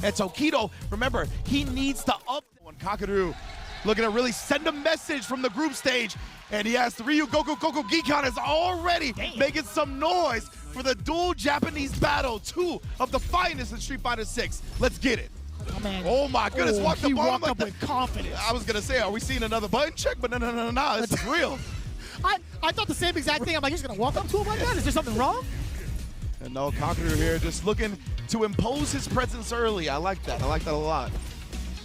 And Tokido, remember, he needs to up. Kakeru looking to really send a message from the group stage. And he has Ryu Goku Geekon is already making some noise for the dual Japanese battle. Two of the finest in Street Fighter 6. Let's get it. Oh, man. Oh my goodness, he walked walked up with confidence. I was gonna say, are we seeing another button check? But no, this is real. I thought the same exact thing. I'm like, he's gonna walk up to him like that? Is there something wrong? And no, Kakeru here just looking to impose his presence early. I like that. I like that a lot.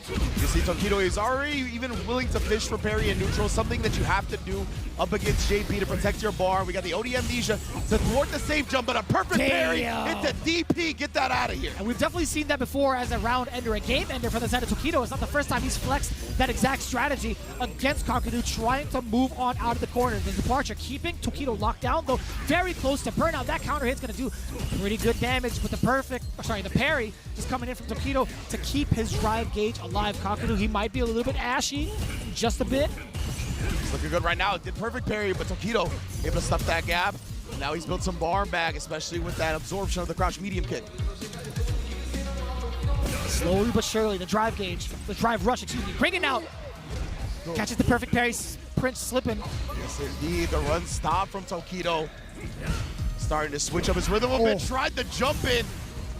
You see Tokido is already even willing to fish for parry and neutral, something that you have to do up against JP to protect your bar. We got the OD Amnesia to thwart the safe jump, but a perfect parry into DP. Get that out of here. And we've definitely seen that before as a round ender, a game ender for the side of Tokido. It's not the first time he's flexed that exact strategy against Kakeru, trying to move on out of the corner. The departure keeping Tokido locked down, though very close to burnout. That counter hit's going to do pretty good damage with the parry just coming in from Tokido to keep his drive gauge alive. Kakeru, he might be a little bit ashy, just a bit. He's looking good right now. Did perfect parry, but Tokido able to stuff that gap. And now he's built some bar back, especially with that absorption of the crouch medium kick. Slowly but surely, the drive rush, bringing out. Catches the perfect parry, Prince slipping. Yes, indeed. The run stop from Tokido. Starting to switch up his rhythm a bit. Tried the jump in.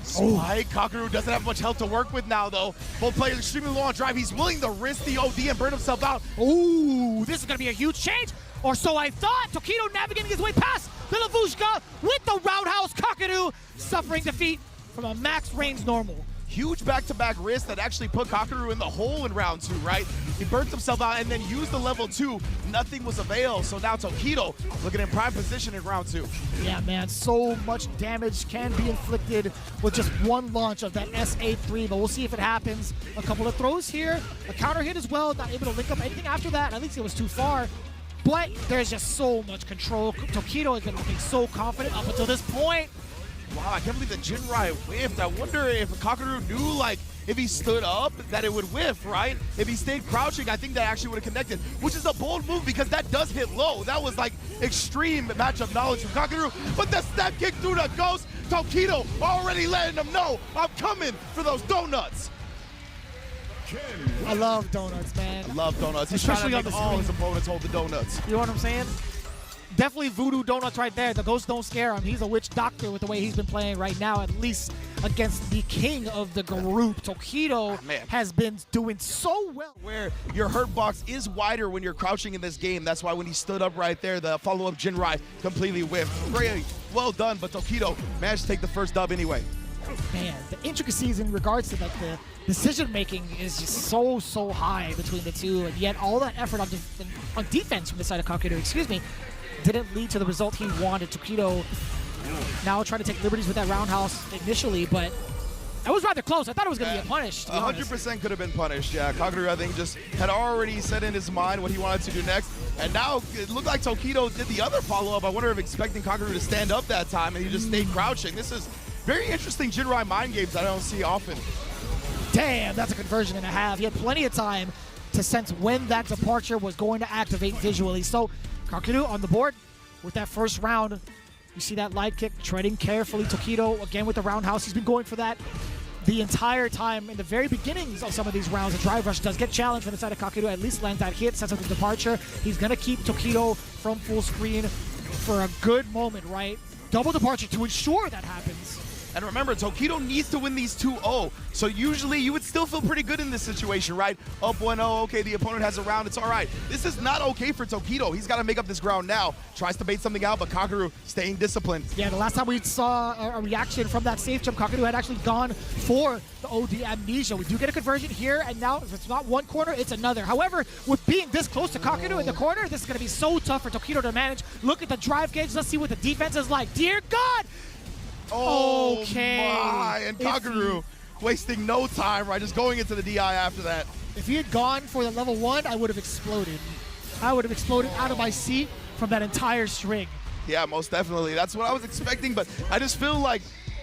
Spike. Kakeru doesn't have much health to work with now, though. Both players extremely low on drive. He's willing to risk the OD and burn himself out. Ooh, this is going to be a huge change. Or so I thought. Tokido navigating his way past the Lavushka with the roundhouse. Kakeru suffering defeat from a max range normal. Huge back-to-back risk that actually put Kakeru in the hole in round 2, right? He burnt himself out and then used the level 2. Nothing was available, so now Tokido looking in prime position in round 2. Yeah, man, so much damage can be inflicted with just one launch of that SA3, but we'll see if it happens. A couple of throws here, a counter hit as well, not able to link up anything after that. At least it was too far. But there's just so much control. Tokido has been looking so confident up until this point. Wow, I can't believe the Jinrai whiffed. I wonder if Kakeru knew, like, if he stood up, that it would whiff, right? If he stayed crouching, I think that actually would have connected, which is a bold move because that does hit low. That was, like, extreme matchup knowledge from Kakeru. But the step kick through the ghost, Tokido already letting them know, I'm coming for those donuts. I love donuts, man. I love donuts. He's trying to make all his opponents hold the donuts. You know what I'm saying? Definitely voodoo donuts right there. The ghosts don't scare him. He's a witch doctor with the way he's been playing right now, at least against the king of the group. Tokido has been doing so well. Where your hurt box is wider when you're crouching in this game. That's why when he stood up right there, the follow-up Jinrai completely whiffed. Great, well done, but Tokido managed to take the first dub anyway. Man, the intricacies in regards to like the decision-making is just so high between the two, and yet all that effort on defense from the side of Kakeru, didn't lead to the result he wanted. Tokido now trying to take liberties with that roundhouse initially, but that was rather close. I thought it was going to be a punish. 100% could have been punished. Yeah, Kakeru, I think, just had already set in his mind what he wanted to do next. And now it looked like Tokido did the other follow-up. I wonder if expecting Kakeru to stand up that time, and he just stayed crouching. This is very interesting Jinrai mind games I don't see often. Damn, that's a conversion and a half. He had plenty of time to sense when that departure was going to activate visually. So Kakeru on the board with that first round. You see that light kick, treading carefully. Tokido again with the roundhouse. He's been going for that the entire time. In the very beginnings of some of these rounds, the drive rush does get challenged from the side of Kakeru. At least lands that hit, sets up the departure. He's going to keep Tokido from full screen for a good moment, right? Double departure to ensure that happens. And remember, Tokido needs to win these 2-0. So usually you would still feel pretty good in this situation, right? Up 1-0, okay, the opponent has a round, it's all right. This is not okay for Tokido. He's got to make up this ground now. Tries to bait something out, but Kakeru staying disciplined. Yeah, the last time we saw a reaction from that safe jump, Kakeru had actually gone for the OD Amnesia. We do get a conversion here, and now if it's not one corner, it's another. However, with being this close to Kakeru in the corner, this is going to be so tough for Tokido to manage. Look at the drive gauge. Let's see what the defense is like. Dear God! Oh okay. My, and Kakeru wasting no time, right? Just going into the DI after that. If he had gone for the level 1, I would have exploded. I would have exploded out of my seat from that entire string. Yeah, most definitely. That's what I was expecting, but I just feel like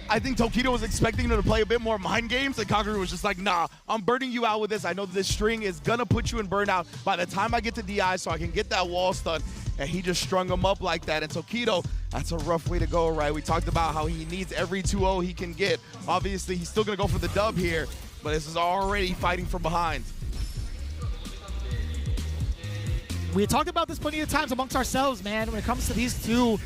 I think Tokido was expecting him to play a bit more mind games, and Kakeru was just like, nah, I'm burning you out with this. I know that this string is gonna put you in burnout by the time I get to DI so I can get that wall stun. And he just strung him up like that. And Tokido, that's a rough way to go, right? We talked about how he needs every 2-0 he can get. Obviously, he's still gonna go for the dub here. but this is already fighting from behind. We had talked about this plenty of times amongst ourselves, man. When it comes to these two,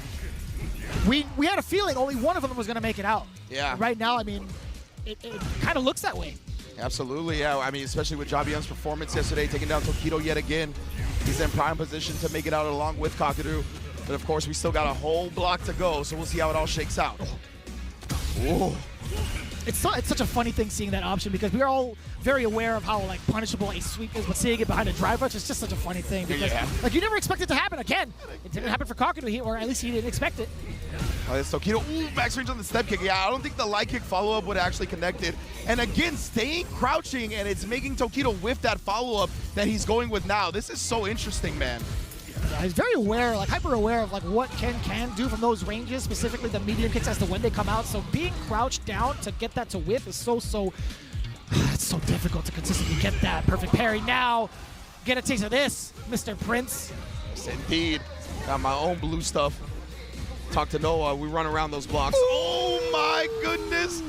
we had a feeling only one of them was going to make it out. Yeah. Right now, I mean, it kind of looks that way. Absolutely, yeah. I mean, especially with Javian's performance yesterday, taking down Tokido yet again. He's in prime position to make it out along with Kakeru. But of course, we still got a whole block to go, so we'll see how it all shakes out. Ooh. It's such a funny thing seeing that option because we are all very aware of how like punishable a sweep is, but seeing it behind a drive rush is just such a funny thing because like you never expect it to happen again. It didn't happen for Kakeru, or at least he didn't expect it. It's Tokido. Ooh, max range on the step kick. Yeah, I don't think the light kick follow-up would have actually connected. And again, staying crouching, and it's making Tokido whiff that follow-up that he's going with now. This is so interesting, man. Yeah, he's very aware, like hyper aware of like what Ken can do from those ranges, specifically the medium kicks as to when they come out. So being crouched down to get that to whiff is so it's so difficult to consistently get that perfect parry. Now, get a taste of this, Mr. Prince. Yes, indeed. Got my own blue stuff. Talk to Noah. We run around those blocks. Oh my goodness!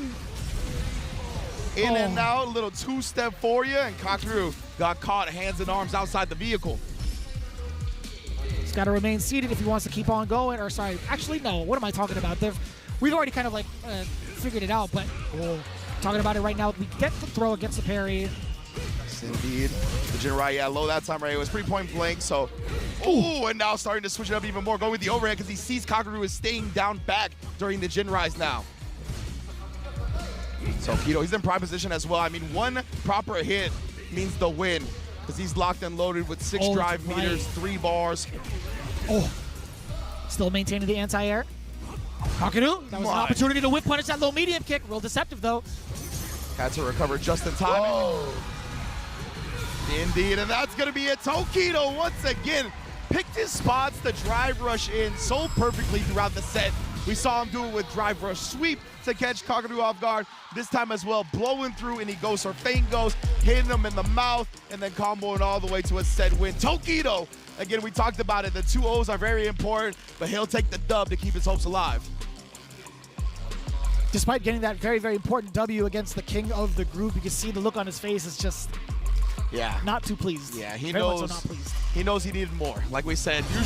In and out, a little two-step for you, and Kakeru got caught hands and arms outside the vehicle. He's got to remain seated if he wants to keep on going. Or sorry, actually no. What am I talking about? We've already kind of like figured it out, but talking about it right now. We get the throw against the parry. Yes, indeed. The Jinrai, yeah, low that time, right? It was pretty point blank, so. Ooh, and now starting to switch it up even more, going with the overhead because he sees Kakeru is staying down back during the Jinrais now. So Tokido, he's in prime position as well. I mean, one proper hit means the win because he's locked and loaded with 6 drive meters, 3 bars. Oh, still maintaining the anti-air. Kakeru, that was an opportunity to whip punish that low medium kick. Real deceptive though. Had to recover just in time. Whoa. Indeed, and that's going to be it. Tokido once again picked his spots to drive rush in so perfectly throughout the set. We saw him do it with drive rush sweep to catch Kakeru off guard. This time as well, blowing through and he goes for feint goes, hitting him in the mouth, and then comboing all the way to a set win. Tokido, again, we talked about it. The 2 O's are very important, but he'll take the dub to keep his hopes alive. Despite getting that very, very important W against the king of the group, you can see the look on his face is just not too pleased. Yeah, he very knows. much so not pleased. He knows he needed more. Like we said, usually